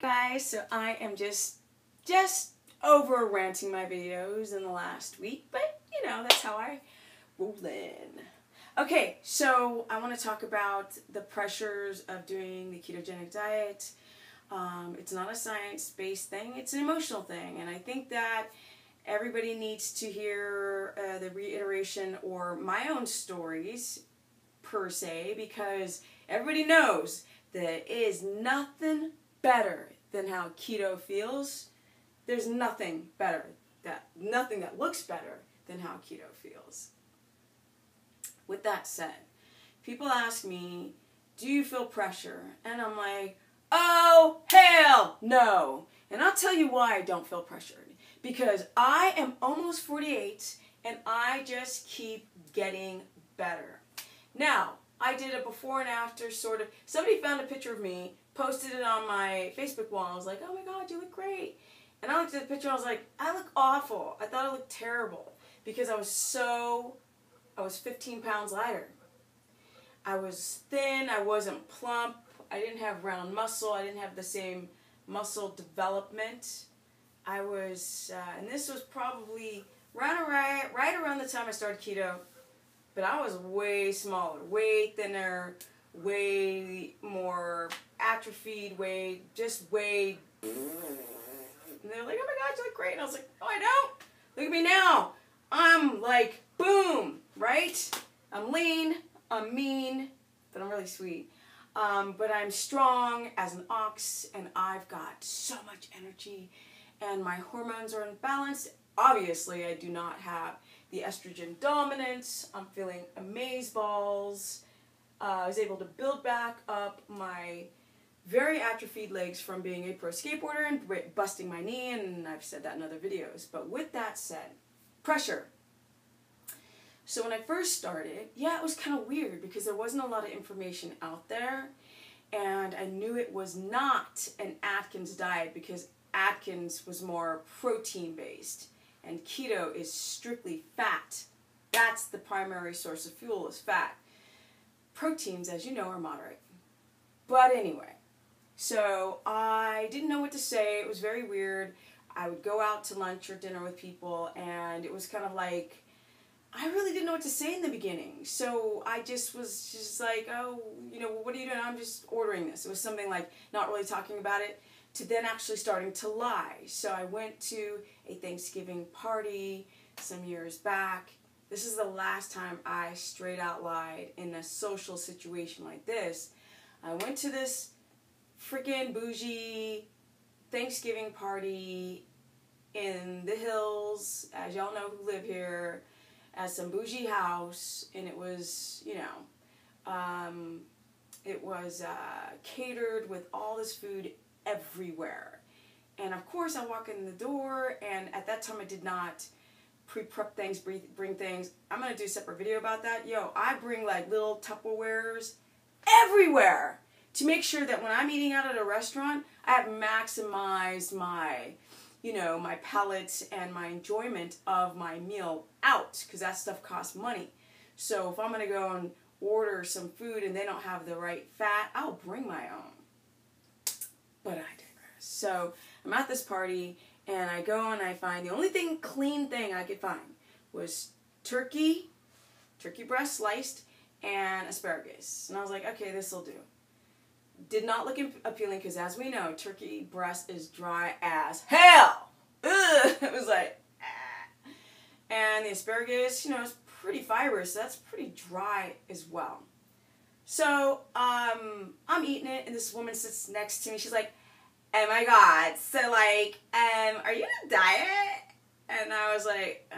Guys, so I am just over ranting my videos in the last week, but you know, that's how I roll in. Okay, so I want to talk about the pressures of doing the ketogenic diet. It's not a science-based thing, it's an emotional thing, and I think that everybody needs to hear the reiteration or my own stories per se, because everybody knows that it is nothing better than how keto feels. There's nothing better, nothing that looks better than how keto feels. With that said, people ask me, do you feel pressure? And I'm like, oh, hell no. And I'll tell you why I don't feel pressured. Because I am almost 48 and I just keep getting better. Now, I did a before and after sort of. Somebody found a picture of me, posted it on my Facebook wall. I was like, oh my God, you look great. And I looked at the picture and I was like, I look awful. I thought I looked terrible because I was 15 pounds lighter. I was thin, I wasn't plump, I didn't have round muscle, I didn't have the same muscle development. I was, and this was probably right around the time I started keto, but I was way smaller, way thinner, way more atrophied, way. And they're like, oh my God, you look great. And I was like, no, I don't. Look at me now. I'm like, boom, right? I'm lean, I'm mean, but I'm really sweet. But I'm strong as an ox, and I've got so much energy, and my hormones are in balance. Obviously, I do not have the estrogen dominance. I'm feeling amazeballs. I was able to build back up my very atrophied legs from being a pro skateboarder and busting my knee, and I've said that in other videos. But with that said, pressure. So when I first started, yeah, it was kind of weird because there wasn't a lot of information out there, and I knew it was not an Atkins diet because Atkins was more protein-based, and keto is strictly fat. That's the primary source of fuel, is fat. Proteins, as you know, are moderate. But anyway, so I didn't know what to say. It was very weird. I would go out to lunch or dinner with people, and it was kind of like, I really didn't know what to say in the beginning. So I just was just like, oh, you know, what are you doing? I'm just ordering this. It was something like not really talking about it to then actually starting to lie. So I went to a Thanksgiving party some years back. This is the last time I straight out lied in a social situation like this. I went to this freaking bougie Thanksgiving party in the hills, as y'all know who live here, at some bougie house, and it was, you know, it was catered with all this food everywhere. And of course I walk in the door, and at that time I did not pre-prep things, bring things. I'm going to do a separate video about that. Yo, I bring like little Tupperwares everywhere to make sure that when I'm eating out at a restaurant, I have maximized my, you know, my palate and my enjoyment of my meal out, because that stuff costs money. So if I'm going to go and order some food and they don't have the right fat, I'll bring my own. But I digress. So I'm at this party, and I go and I find the only clean thing I could find was turkey breast sliced, and asparagus. And I was like, okay, this will do. Did not look appealing because, as we know, turkey breast is dry as hell. Ugh. It was like, ah. And the asparagus, you know, is pretty fibrous, so that's pretty dry as well. So I'm eating it, and this woman sits next to me. She's like, oh my God, so like, are you on a diet? And I was like,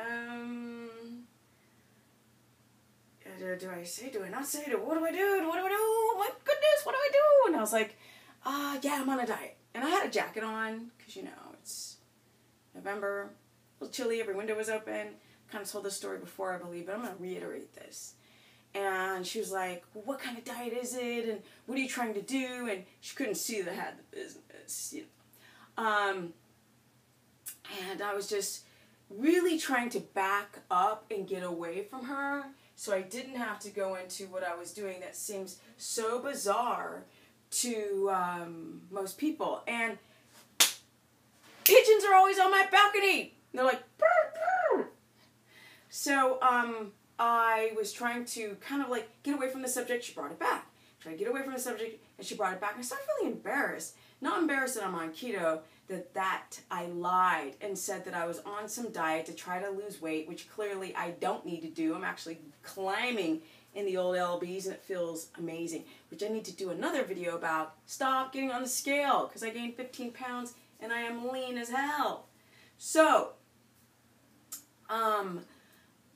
do I say, do I not say, what do I do, what do I do, oh my goodness, what do I do? And I was like, yeah, I'm on a diet. And I had a jacket on, because, you know, it's November, a little chilly, every window was open. Kind of told this story before, I believe, but I'm going to reiterate this. And she was like, well, what kind of diet is it, and what are you trying to do? And she couldn't see that I had the business, you know. And I was just really trying to back up and get away from her, so I didn't have to go into what I was doing that seems so bizarre to most people. And are always on my balcony. And they're like, burr, burr. So I was trying to kind of like get away from the subject. She brought it back. Try to get away from the subject, and she brought it back. And I started feeling embarrassed. Not embarrassed that I'm on keto, that I lied and said that I was on some diet to try to lose weight, which clearly I don't need to do. I'm actually climbing in the old LBs, and it feels amazing, which I need to do another video about. Stop getting on the scale, because I gained 15 pounds, and I am lean as hell. So,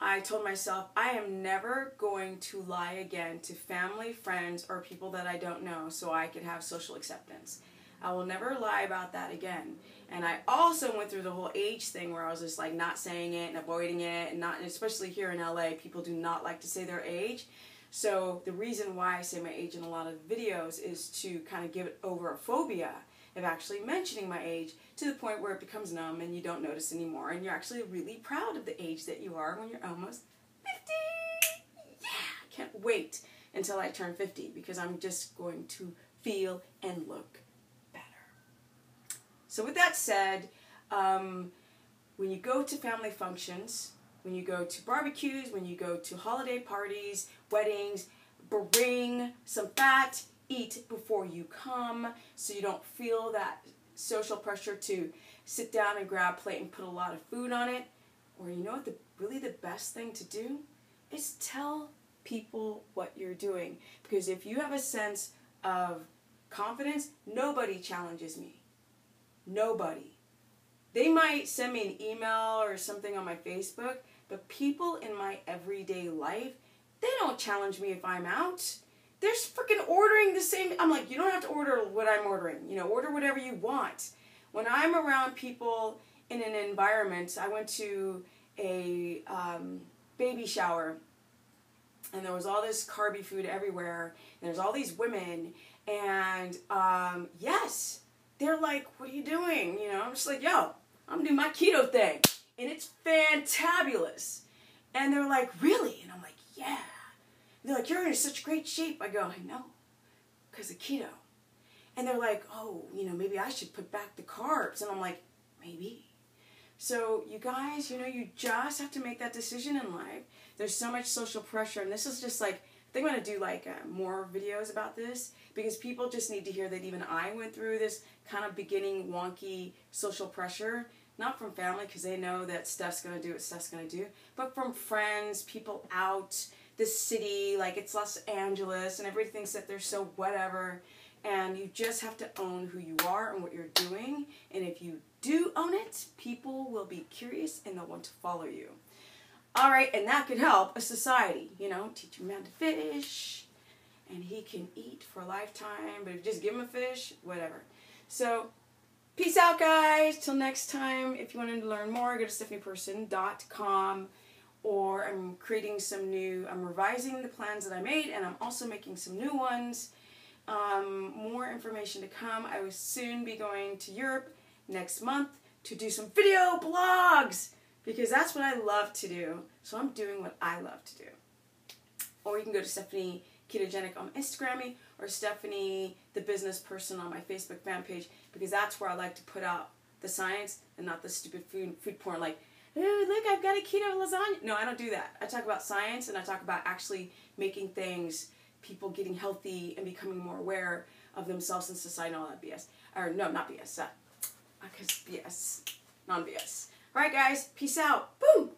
I told myself I am never going to lie again to family, friends, or people that I don't know so I could have social acceptance. I will never lie about that again. And I also went through the whole age thing where I was just like not saying it and avoiding it, and especially here in LA, people do not like to say their age. So the reason why I say my age in a lot of videos is to kind of give it over a phobia of actually mentioning my age, to the point where it becomes numb and you don't notice anymore, and you're actually really proud of the age that you are when you're almost 50. Yeah, I can't wait until I turn 50, because I'm just going to feel and look better. So with that said, when you go to family functions, when you go to barbecues, when you go to holiday parties, weddings, bring some fat. Eat before you come, so you don't feel that social pressure to sit down and grab a plate and put a lot of food on it. Or you know what, really the best thing to do is tell people what you're doing. Because if you have a sense of confidence, nobody challenges me. Nobody. They might send me an email or something on my Facebook, but people in my everyday life, they don't challenge me if I'm out. They're freaking ordering the same. I'm like, you don't have to order what I'm ordering. You know, order whatever you want. When I'm around people in an environment, I went to a baby shower, and there was all this carby food everywhere. And there's all these women, and yes, they're like, what are you doing? You know, I'm just like, yo, I'm doing my keto thing, and it's fantabulous. And they're like, really? And I'm like, yeah. They're like, you're in such great shape. I go, I know, because of keto. And they're like, oh, you know, maybe I should put back the carbs. And I'm like, maybe. So you guys, you know, you just have to make that decision in life. There's so much social pressure. And this is just like, I think I'm going to do like more videos about this, because people just need to hear that even I went through this kind of beginning wonky social pressure. Not from family, because they know that Steph's going to do what Steph's going to do, but from friends, people out, the city, like it's Los Angeles, and everybody thinks that they're so whatever, and you just have to own who you are and what you're doing, and if you do own it, people will be curious and they'll want to follow you. All right, and that could help a society, you know, teach a man to fish, and he can eat for a lifetime, but if you just give him a fish, whatever. So, peace out, guys. Till next time. If you wanted to learn more, go to stephanieperson.com. Or I'm creating some new, I'm revising the plans that I made, and I'm also making some new ones. More information to come. I will soon be going to Europe next month to do some video blogs, because that's what I love to do. So I'm doing what I love to do. Or you can go to Stephanie Ketogenic on Instagram, or Stephanie the Business Person on my Facebook fan page, because that's where I like to put out the science and not the stupid food porn like, oh, look, I've got a keto lasagna. No, I don't do that. I talk about science, and I talk about actually making things, people getting healthy and becoming more aware of themselves and society and all that BS. Or no, not BS. Because BS. Non-BS. All right, guys. Peace out. Boom.